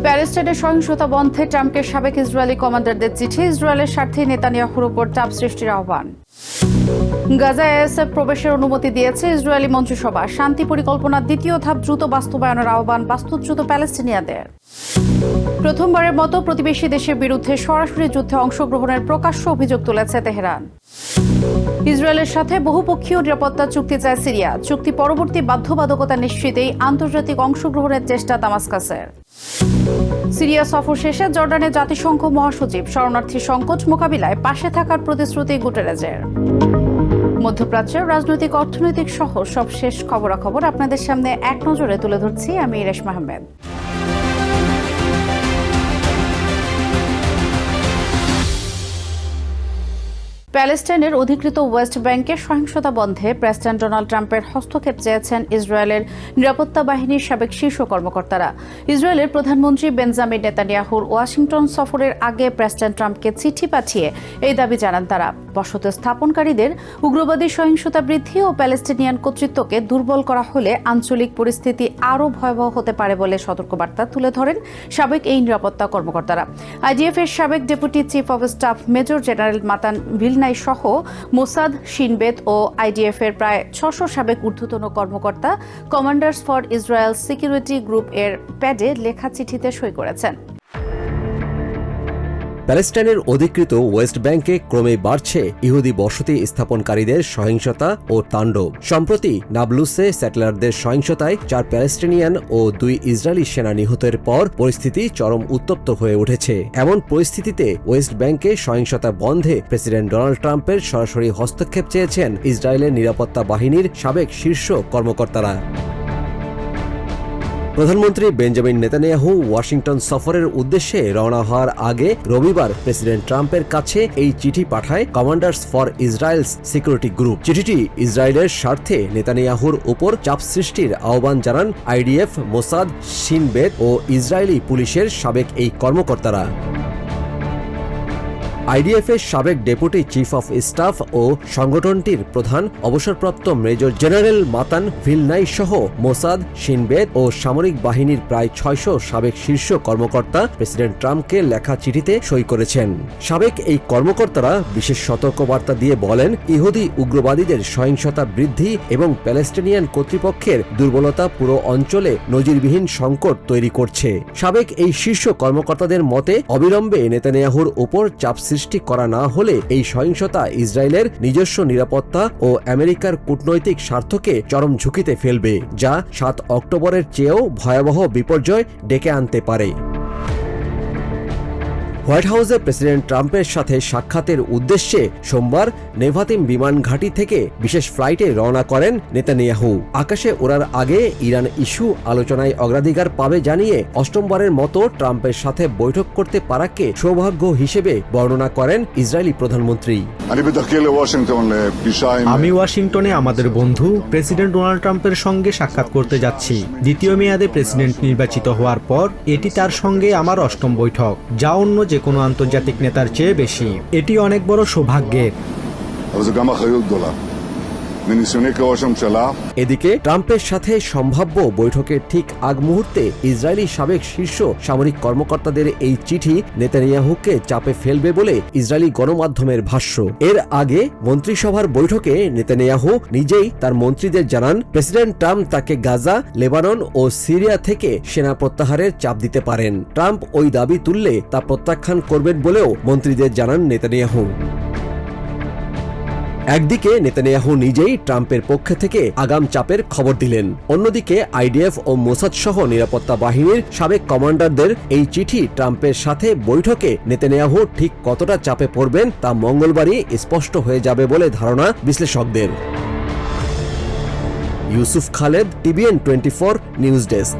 প্যালেস্টাইনের সহিংসতা বন্ধে ট্রাম্পের সাবেক ইসরায়েলি কমান্ডারদের চিঠি, ইসরায়েলের স্বার্থে নেতানিয়াহুর উপর চাপ সৃষ্টির আহ্বান। গাজায় আইএসএফ প্রবেশের অনুমতি দিয়েছে ইসরায়েলি মন্ত্রিসভা, শান্তি পরিকল্পনার দ্বিতীয় ধাপ দ্রুত বাস্তবায়নের আহ্বান বাস্তুচ্যুত প্যালেস্টিনিয়ানদের। প্রথমবারের মতো প্রতিবেশী দেশের বিরুদ্ধে সরাসরি যুদ্ধে অংশগ্রহণের প্রকাশ্য অভিযোগ তুলেছে তেহরান। ইসরায়েলের সাথে বহুপক্ষীয় নিরাপত্তা চুক্তি চায় সিরিয়া, চুক্তি পরবর্তী বাধ্যবাধকতা নিশ্চিতেই আন্তর্জাতিক অংশগ্রহণের চেষ্টা দামাস্কাসের। সিরিয়া সফর শেষে জর্ডানে জাতিসংঘ মহাসচিব, শরণার্থী সংকট মোকাবিলায় পাশে থাকার প্রতিশ্রুতি গুটেরেজের। মধ্যপ্রাচ্যের রাজনৈতিক, অর্থনৈতিক সহ সবশেষ খবরাখবর আপনাদের সামনে এক নজরে তুলে ধরছি আমি রেশমা আহমেদ। প্যালেস্টাইনের অধিকৃত ওয়েস্ট ব্যাংকে সহিংসতা বন্ধে প্রেসিডেন্ট ডোনাল্ড ট্রাম্পের হস্তক্ষেপ চেয়েছেন ইসরায়েলের নিরাপত্তা বাহিনীর সাবেক শীর্ষ কর্মকর্তারা। ইসরায়েলের প্রধানমন্ত্রী বেঞ্জামিন নেতানিয়াহুর ওয়াশিংটন সফরের আগে প্রেসিডেন্ট ট্রাম্পকে চিঠি পাঠিয়ে এই দাবি জানান তারা। বসতি স্থাপনকারীদের উগ্রবাদী সহিংসতা বৃদ্ধি ও প্যালেস্টিনিয়ান কর্তৃত্বকে দুর্বল করা হলে আঞ্চলিক পরিস্থিতি আরও ভয়াবহ হতে পারে বলে সতর্কবার্তা তুলে ধরেন সাবেক এই নিরাপত্তা কর্মকর্তারা। আইডিএফ এর সাবেক deputy chief of staff major general Matan Vilnai সহ মোসাদ, শিনবেত ও আইডিএফ এর প্রায় 600 সাবেক ঊর্ধ্বতন কর্মকর্তা commanders for Israel security group এর প্যাডে লেখা চিঠিতে সই করেছেন। প্যালেস্টাইনের অধিকৃত ওয়েস্ট ব্যাংকে ক্রমেই বাড়ছে ইহুদি বসতি স্থাপনকারীদের সহিংসতা ও তাণ্ডব। সম্প্রতি নাবলুসে সেটেলারদের সহিংসতায় 4 প্যালেস্টিনিয়ান ও 2 ইসরায়েলি সেনা নিহতের পর পরিস্থিতি চরম উত্তপ্ত হয়ে উঠেছে। এমন পরিস্থিতিতে ওয়েস্ট ব্যাংকে সহিংসতা বন্ধে প্রেসিডেন্ট ডোনাল্ড ট্রাম্পের সরাসরি হস্তক্ষেপ চেয়েছেন ইসরায়েলের নিরাপত্তা বাহিনীর সাবেক শীর্ষ কর্মকর্তারা। প্রধানমন্ত্রী বেঞ্জামিন নেতানিয়াহু ওয়াশিংটন সফরের উদ্দেশ্যে রওনা হওয়ার আগে রবিবার প্রেসিডেন্ট ট্রাম্পের কাছে এই চিঠি পাঠায় commanders for Israel's security group. চিঠিটি ইসরায়েলের স্বার্থে নেতানিয়াহুর উপর চাপ সৃষ্টির আহ্বান জানান আইডিএফ, মোসাদ, শিনবেত ও ইসরায়েলি পুলিশের সাবেক এই কর্মকর্তারা। আইডিএফ এর সাবেক ডেপুটি চিফ অফ স্টাফ ও সংগঠনটির প্রধান অবসরপ্রাপ্ত মেজর জেনারেল মাতান ভিলনাই সহ মোসাদ, শিনবেত ও সামরিক বাহিনীর প্রায় 600 সাবেক শীর্ষ কর্মকর্তা প্রেসিডেন্ট ট্রাম্পকে লেখা চিঠিতে সই করেছেন। সাবেক এই কর্মকর্তারা বিশেষ সতর্কবার্তা দিয়ে বলেন, ইহুদি উগ্রবাদীদের সহিংসতা বৃদ্ধি এবং প্যালেস্টিনিয়ান কর্তৃপক্ষের দুর্বলতা পুরো অঞ্চলে নজিরবিহীন সংকট তৈরি করছে। সাবেক এই শীর্ষ কর্মকর্তাদের মতে অবিলম্বে নেতানিয়াহুর উপর চাপ সৃষ্টি করা না হলে এই সহিংসতা ইসরায়েলের নিজস্ব নিরাপত্তা ও আমেরিকার কূটনৈতিক স্বার্থকে চরম ঝুঁকিতে ফেলবে, যা 7 অক্টোবরের চেয়েও ভয়াবহ বিপর্যয় ডেকে আনতে পারে। হোয়াইট হাউসে প্রেসিডেন্ট ট্রাম্পের সাথে সাক্ষাতের উদ্দেশ্যে সোমবার নেভাতিম বিমান ঘাঁটি থেকে বিশেষ ফ্লাইটে রওনা করেন নেতানিয়াহু। আকাশে ওড়ার আগে ইরান ইস্যু আলোচনায় অগ্রাধিকার পাবে জানিয়ে অষ্টমবারের মতো ট্রাম্পের সাথে বৈঠক করতে পারাকে সৌভাগ্য হিসেবে বর্ণনা করেন ইসরায়েলি প্রধানমন্ত্রী। আমি ওয়াশিংটনে আমাদের বন্ধু প্রেসিডেন্ট ডোনাল্ড ট্রাম্পের সঙ্গে সাক্ষাৎ করতে যাচ্ছি। দ্বিতীয় মেয়াদে প্রেসিডেন্ট নির্বাচিত হওয়ার পর এটি তার সঙ্গে আমার 8ম বৈঠক, যা অন্য যে কোনো আন্তর্জাতিক নেতার চেয়ে বেশি। এটি অনেক বড় সৌভাগ্যের। এদিকে ট্রাম্পের সাথে সম্ভাব্য বৈঠকের ঠিক আগ মুহূর্তে ইসরায়েলি সাবেক শীর্ষ সামরিক কর্মকর্তাদের এই চিঠি নেতানিয়াহুকে চাপে ফেলবে বলে ইসরায়েলি গণমাধ্যমের ভাষ্য। এর আগে মন্ত্রিসভার বৈঠকে নেতানিয়াহু নিজেই তার মন্ত্রীদের জানান, প্রেসিডেন্ট ট্রাম্প তাকে গাজা, লেবানন ও সিরিয়া থেকে সেনা প্রত্যাহারের চাপ দিতে পারেন। ট্রাম্প ওই দাবি তুললে তা প্রত্যাখ্যান করবেন বলেও মন্ত্রীদের জানান নেতানিয়াহু। একদিকে নেতানিয়াহু নিজেই ট্রাম্পের পক্ষ থেকে আগাম চাপের খবর দিলেন, অন্যদিকে আইডিএফ ও মোসাদ সহ নিরাপত্তা বাহিনীর সাবেক কমান্ডারদের এই চিঠি ট্রাম্পের সাথে বৈঠকে নেতানিয়াহু ঠিক কতটা চাপে পড়বেন তা মঙ্গলবারই স্পষ্ট হয়ে যাবে বলে ধারণা বিশ্লেষকদের। Yusuf Khaled, TVN 24 news desk.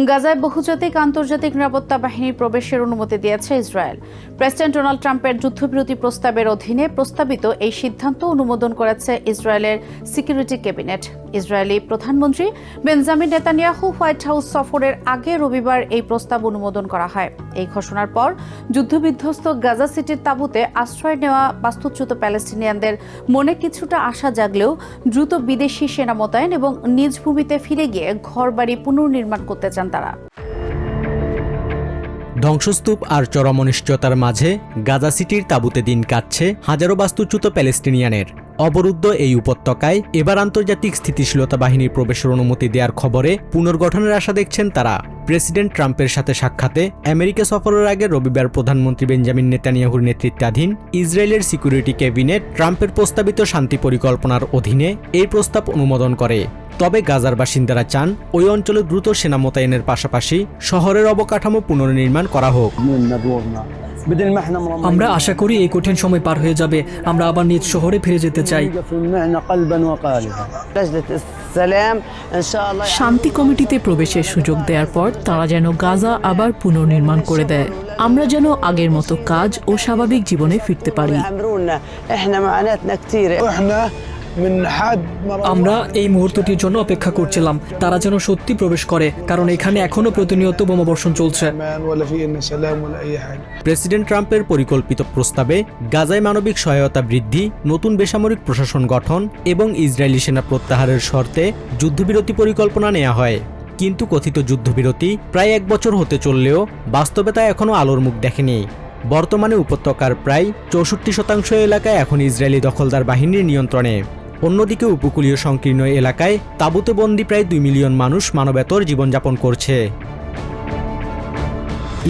গাজায় বহুজাতিক আন্তর্জাতিক নিরাপত্তা বাহিনীর প্রবেশের অনুমতি দিয়েছে ইসরায়েল। প্রেসিডেন্ট ডোনাল্ড ট্রাম্পের যুদ্ধবিরতি প্রস্তাবের অধীনে প্রস্তাবিত এই সিদ্ধান্ত অনুমোদন করেছে ইসরায়েলের সিকিউরিটি ক্যাবিনেট। ইসরায়েলি প্রধানমন্ত্রী বেঞ্জামিন নেতানিয়াহু হোয়াইট হাউস সফরের আগে রবিবার এই প্রস্তাব অনুমোদন করা হয়। এই ঘোষণার পর যুদ্ধবিধ্বস্ত গাজা সিটির তাঁবুতে আশ্রয় নেওয়া বাস্তুচ্যুত প্যালেস্টিনিয়ানদের মনে কিছুটা আশা জাগলেও দ্রুত বিদেশি সেনা মোতায়েন এবং নিজ ভূমিতে ফিরে গিয়ে ঘরবাড়ি পুনর্নির্মাণ করতে চান তারা। ধ্বংসস্তূপ আর চরম অনিশ্চয়তার মাঝে গাজা সিটির তাঁবুতে দিন কাটছে হাজারো বাস্তুচ্যুত প্যালেস্টিনিয়ানের। অবরুদ্ধ এই উপত্যকায় এবার আন্তর্জাতিক স্থিতিশীলতা বাহিনীর প্রবেশের অনুমতি দেওয়ার খবরে পুনর্গঠনের আশা দেখছেন তারা। প্রেসিডেন্ট ট্রাম্পের সাথে সাক্ষাতে আমেরিকা সফরের আগে রবিবার প্রধানমন্ত্রী বেঞ্জামিন নেতানিয়াহুর নেতৃত্বাধীন ইসরায়েলের সিকিউরিটি ক্যাবিনেট ট্রাম্পের প্রস্তাবিত শান্তি পরিকল্পনার অধীনে এই প্রস্তাব অনুমোদন করে। তবে গাজার বাসিন্দারা চান ওই অঞ্চলে দ্রুত সেনা মোতায়েনের পাশাপাশি শহরের অবকাঠামো পুনর্নির্মাণ করা হোক। আমরা আশা করি এই কঠিন সময় পার হয়ে যাবে, আমরা আবার নিজ শহরে ফিরে যেতে চাই। শান্তি কমিটিতে প্রবেশের সুযোগ দেওয়ার পর তারা যেন গাজা আবার পুনর্নির্মাণ করে দেয়, আমরা যেন আগের মতো কাজ ও স্বাভাবিক জীবনে ফিরতে পারি। আমরা এই মুহূর্তটির জন্য অপেক্ষা করছিলাম, তারা যেন সত্যি প্রবেশ করে, কারণ এখানে এখনো প্রতিনিয়ত বোমাবর্ষণ চলছে। প্রেসিডেন্ট ট্রাম্পের পরিকল্পিত প্রস্তাবে গাজায় মানবিক সহায়তা বৃদ্ধি, নতুন বেসামরিক প্রশাসন গঠন এবং ইসরায়েলি সেনা প্রত্যাহারের শর্তে যুদ্ধবিরতি পরিকল্পনা নেওয়া হয়। কিন্তু কথিত যুদ্ধবিরতি প্রায় 1 বছর হতে চললেও বাস্তবতা এখনও আলোর মুখ দেখেনি। বর্তমানে উপত্যকার প্রায় 64% এলাকায় এখন ইসরায়েলি দখলদার বাহিনীর নিয়ন্ত্রণে। অন্যদিকে উপকূলীয় সংকীর্ণ এলাকায় তাঁবুতে বন্দী প্রায় 2 মিলিয়ন মানুষ মানবেতর জীবনযাপন করছে।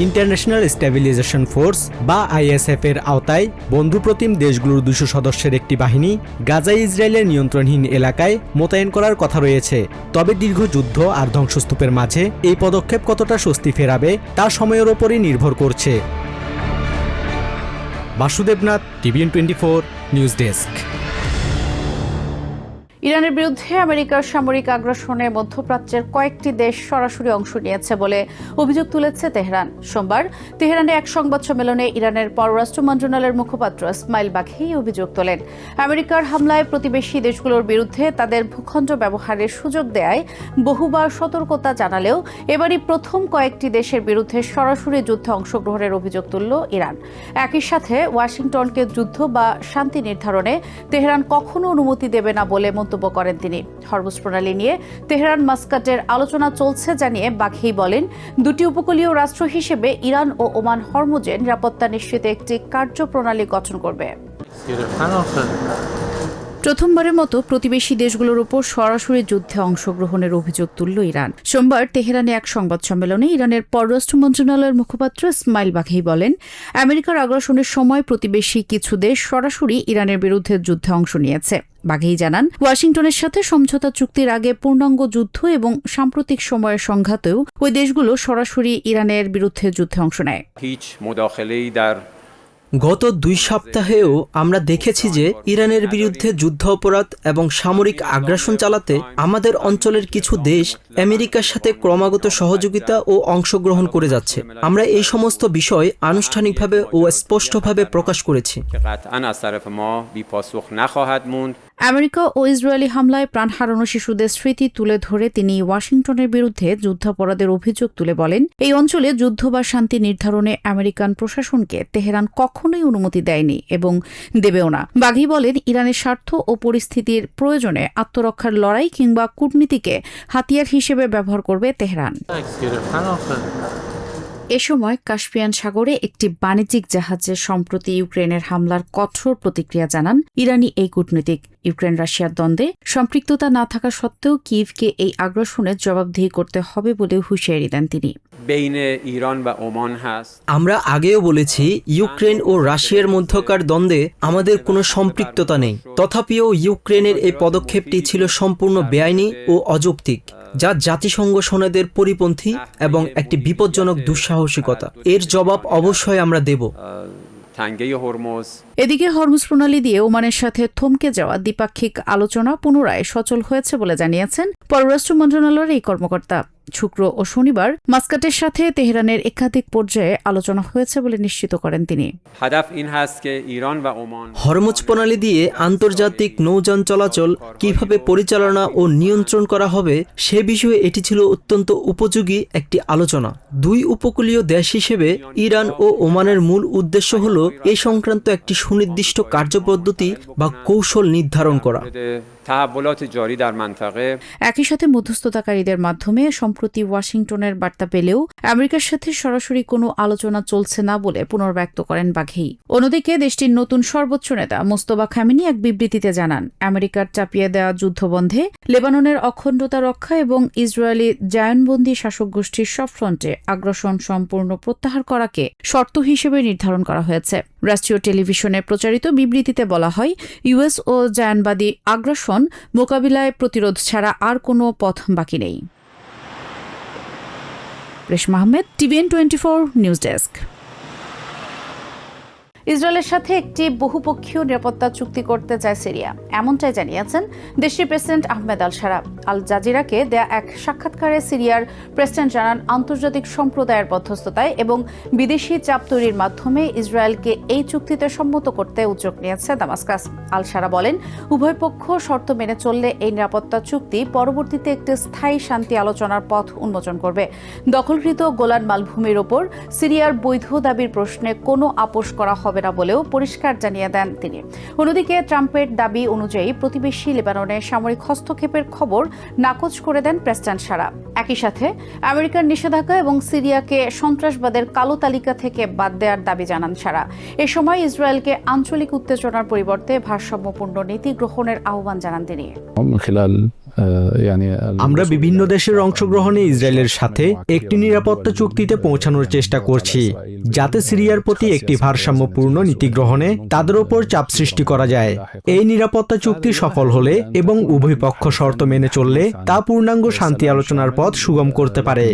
ইন্টারন্যাশনাল স্টেবিলাইজেশন ফোর্স বা ISF এর আওতায় বন্ধুপ্রতিম দেশগুলোর 200 সদস্যের একটি বাহিনী গাজায় ইসরায়েলের নিয়ন্ত্রণহীন এলাকায় মোতায়েন করার কথা রয়েছে। তবে দীর্ঘ যুদ্ধ আর ধ্বংসস্তূপের মাঝে এই পদক্ষেপ কতটা স্বস্তি ফেরাবে তা সময়ের ওপরই নির্ভর করছে। Basudebnath, TVN 24 news desk. ইরানের বিরুদ্ধে আমেরিকার সামরিক আগ্রাসনে মধ্যপ্রাচ্যের কয়েকটি দেশ সরাসরি অংশ নিয়েছে বলে অভিযোগ তুলেছে তেহরান। সোমবার তেহরানে এক সংবাদ সম্মেলনে ইরানের পররাষ্ট্র মন্ত্রণালয়ের মুখপাত্র ইসমাইল বাঘেই অভিযোগ তোলেন। আমেরিকার হামলায় প্রতিবেশী দেশগুলোর বিরুদ্ধে তাদের ভূখণ্ড ব্যবহারের সুযোগ দেয় বহুবার সতর্কতা জানালেও এবারই প্রথম কয়েকটি দেশের বিরুদ্ধে সরাসরি যুদ্ধে অংশগ্রহণের অভিযোগ তুলল ইরান। একই সাথে ওয়াশিংটনকে যুদ্ধ বা শান্তি নির্ধারণে তেহরান কখনো অনুমতি দেবে না বলে মন্তব্য করেন তিনি। হরমুজ প্রণালী নিয়ে তেহরান মাস্কাটের আলোচনা চলছে জানিয়ে বাঘেই বলেন, দুটি উপকূলীয় রাষ্ট্র হিসেবে ইরান ও ওমান হরমুজে নিরাপত্তা নিশ্চিতে একটি কার্যপ্রণালী গঠন করবে। প্রথমবারের মতো প্রতিবেশী দেশগুলোর উপর সরাসরি যুদ্ধে অংশগ্রহণের অভিযোগ তুলল ইরান। সোমবার তেহরানে এক সংবাদ সম্মেলনে ইরানের পররাষ্ট্র মন্ত্রণালয়ের মুখপাত্র ইসমাইল বাঘেই বলেন, আমেরিকার আগ্রাসনের সময় প্রতিবেশী কিছু দেশ সরাসরি ইরানের বিরুদ্ধে যুদ্ধে অংশ নিয়েছে। বাঘেই জানান, ওয়াশিংটনের সাথে সমঝোতা চুক্তির আগে পূর্ণাঙ্গ যুদ্ধ এবং সাম্প্রতিক সময়ের সংঘাতেও ওই দেশগুলো সরাসরি ইরানের বিরুদ্ধে যুদ্ধে অংশ নেয়। গত 2 সপ্তাহেও আমরা দেখেছি যে ইরানের বিরুদ্ধে যুদ্ধ অপরাধ এবং সামরিক আগ্রাসন চালাতে আমাদের অঞ্চলের কিছু দেশ আমেরিকার সাথে ক্রমাগত সহযোগিতা ও অংশগ্রহণ করে যাচ্ছে। আমরা এই সমস্ত বিষয় আনুষ্ঠানিকভাবে ও স্পষ্টভাবে প্রকাশ করেছি। আমেরিকা ও ইসরায়েলি হামলায় প্রাণ হারানো শিশুদের স্মৃতি তুলে ধরে তিনি ওয়াশিংটনের বিরুদ্ধে যুদ্ধাপরাধের অভিযোগ তুলে বলেন, এই অঞ্চলে যুদ্ধ বা শান্তি নির্ধারণে আমেরিকান প্রশাসনকে তেহরান কখনোই অনুমতি দেয়নি এবং দেবেও না। বাঘি বলেন, ইরানের স্বার্থ ও পরিস্থিতির প্রয়োজনে আত্মরক্ষার লড়াই কিংবা কূটনীতিকে হাতিয়ার হিসেবে ব্যবহার করবে তেহরান। এ সময় কাস্পিয়ান সাগরে একটি বাণিজ্যিক জাহাজে সম্প্রতি ইউক্রেনের হামলার কঠোর প্রতিক্রিয়া জানান ইরানি এই কূটনীতিক। ইউক্রেন রাশিয়ার দ্বন্দ্বে সম্পৃক্ততা না থাকা সত্ত্বেও কিয়েভকে এই আগ্রাসনের জবাবদিহি করতে হবে বলে হুঁশিয়ারি দেন তিনি। আমরা আগেও বলেছি, ইউক্রেন ও রাশিয়ার মধ্যকার দ্বন্দ্বে আমাদের কোনো সম্পৃক্ততা নেই। তথাপিও ইউক্রেনের এই পদক্ষেপটি ছিল সম্পূর্ণ বেআইনি ও অযৌক্তিক, যা জাতিসংঘ সনদের পরিপন্থী এবং একটি বিপজ্জনক দুঃসাহসিকতা। এর জবাব অবশ্যই আমরা দেব। এদিকে হরমুজ প্রণালী দিয়ে ওমানের সাথে থমকে যাওয়া দ্বিপাক্ষিক আলোচনা পুনরায় সচল হয়েছে বলে জানিয়েছেন পররাষ্ট্র মন্ত্রণালয়ের এই কর্মকর্তা। শুক্র ও শনিবার মাস্কাটের সাথে তেহরানের একাধিক পর্যায়ে আলোচনা হয়েছে বলে নিশ্চিত করেন তিনি। হরমুজ প্রণালী দিয়ে আন্তর্জাতিক নৌযান চলাচল কিভাবে পরিচালনা ও নিয়ন্ত্রণ করা হবে সে বিষয়ে এটি ছিল অত্যন্ত উপযোগী একটি আলোচনা। 2 উপকূলীয় দেশ হিসেবে ইরান ও ওমানের মূল উদ্দেশ্য হল এই সংক্রান্ত একটি সুনির্দিষ্ট কার্যপদ্ধতি বা কৌশল নির্ধারণ করা। تحولات جاری در منطقه একই সাথে মধ্যস্থতাকারীদের মাধ্যমে সম্প্রতি ওয়াশিংটনের বার্তা পেলেও আমেরিকার সাথে সরাসরি কোনো আলোচনা চলছে না বলে পুনর্ব্যক্ত করেন বাঘেই। অন্যদিকে দেশটির নতুন সর্বোচ্চ নেতা মোস্তফা খামেনি এক বিবৃতিতে জানান, আমেরিকার চাপিয়ে দেওয়া যুদ্ধবন্ধে, লেবাননের অখণ্ডতা রক্ষা এবং ইসরায়েলি জায়নবন্দি শাসক গোষ্ঠীর সব ফ্রন্টে আগ্রাসন সম্পূর্ণ প্রত্যাহার করাকে শর্ত হিসেবে নির্ধারণ করা হয়েছে। রাষ্ট্রীয় টেলিভিশনে প্রচারিত বিবৃতিতে বলা হয়, ইউএস ও জায়নবাদী আগ্রাসন মোকাবিলায় প্রতিরোধ ছাড়া আর কোনো পথ বাকি নেই। Reshma Ahmed, TVN 24 news desk. ইসরায়েলের সাথে একটি বহুপক্ষীয় নিরাপত্তা চুক্তি করতে চায় সিরিয়া, এমনটাই জানিয়েছেন দেশটির প্রেসিডেন্ট আহমেদ আল শারা। আল জাজিরাকে দেয়া এক সাক্ষাৎকারে সিরিয়ার প্রেসিডেন্ট জানান, আন্তর্জাতিক সম্প্রদায়ের মধ্যস্থতায় এবং বিদেশি চাপ তৈরির মাধ্যমে ইসরায়েলকে এই চুক্তিতে সম্মত করতে উদ্যোগ নিয়েছে দামাস্কাস। আল শারা বলেন, উভয় পক্ষ শর্ত মেনে চললে এই নিরাপত্তা চুক্তি পরবর্তীতে একটি স্থায়ী শান্তি আলোচনার পথ উন্মোচন করবে। দখলকৃত গোলান মালভূমির ওপর সিরিয়ার বৈধ দাবির প্রশ্নে কোনো আপোষ করা হবে না বলেও পরিষ্কার জানিয়ে দেন তিনি। অন্যদিকে ট্রাম্পের দাবি অনুযায়ী প্রতিবেশী লেবাননে সামরিক হস্তক্ষেপের খবর নাকচ করে দেন প্রেসিডেন্ট শারা। একই সাথে আমেরিকার নিষেধাজ্ঞা এবং সিরিয়াকে সন্ত্রাসবাদের কালো তালিকা থেকে বাদ দেওয়ার দাবি জানান শারা। এ সময় ইসরায়েলকে আঞ্চলিক উত্তেজনার পরিবর্তে ভারসাম্যপূর্ণ নীতি গ্রহণের আহ্বান জানান তিনি। আমরা বিভিন্ন দেশের অংশগ্রহণে ইসরায়েলের সাথে একটি নিরাপত্তা চুক্তিতে পৌঁছানোর চেষ্টা করছি, যাতে সিরিয়ার প্রতি একটি ভারসাম্যপূর্ণ নীতি গ্রহণে তাদের ওপর চাপ সৃষ্টি করা যায়। এই নিরাপত্তা চুক্তি সফল হলে এবং উভয় পক্ষ শর্ত মেনে চললে তা পূর্ণাঙ্গ শান্তি আলোচনার পথ সুগম করতে পারে।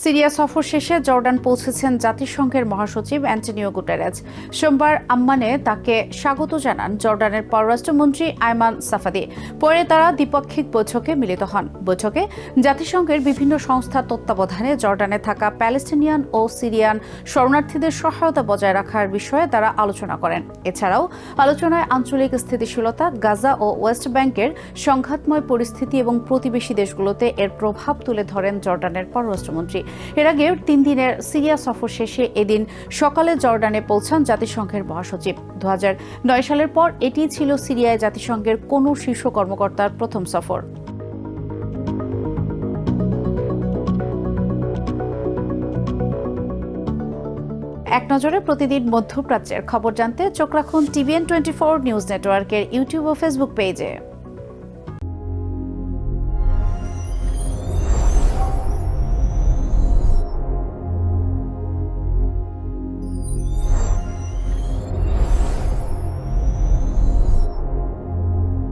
সিরিয়া সফর শেষে জর্ডান পৌঁছেছেন জাতিসংঘের মহাসচিব অ্যান্টনিও গুটেরেস। সোমবার আম্মানে তাকে স্বাগত জানান জর্ডানের পররাষ্ট্রমন্ত্রী আয়মান সাফাদি। পরে তারা দ্বিপাক্ষিক বৈঠকে মিলিত হন। বৈঠকে জাতিসংঘের বিভিন্ন সংস্থার তত্ত্বাবধানে জর্ডানে থাকা প্যালেস্টিনিয়ান ও সিরিয়ান শরণার্থীদের সহায়তা বজায় রাখার বিষয়ে তারা আলোচনা করেন। এছাড়াও আলোচনায় আঞ্চলিক স্থিতিশীলতা, গাজা ও ওয়েস্ট ব্যাংকের সংঘাতময় পরিস্থিতি এবং প্রতিবেশী দেশগুলোতে এর প্রভাব তুলে ধরেন জর্ডানের পররাষ্ট্রমন্ত্রী। এর আগে 3 দিনের সিরিয়া সফর শেষে এদিন সকালে জর্ডানে পৌঁছান জাতিসংঘের মহাসচিব। 2009 সালের পর এটি ছিল সিরিয়ায় জাতিসংঘের কোনো শীর্ষ কর্মকর্তার প্রথম সফর। এক নজরে প্রতিদিন মধ্যপ্রাচ্যের খবর জানতে চোখ রাখুন TVN 24 নিউজ নেটওয়ার্কের ইউটিউব ও ফেসবুক পেজে।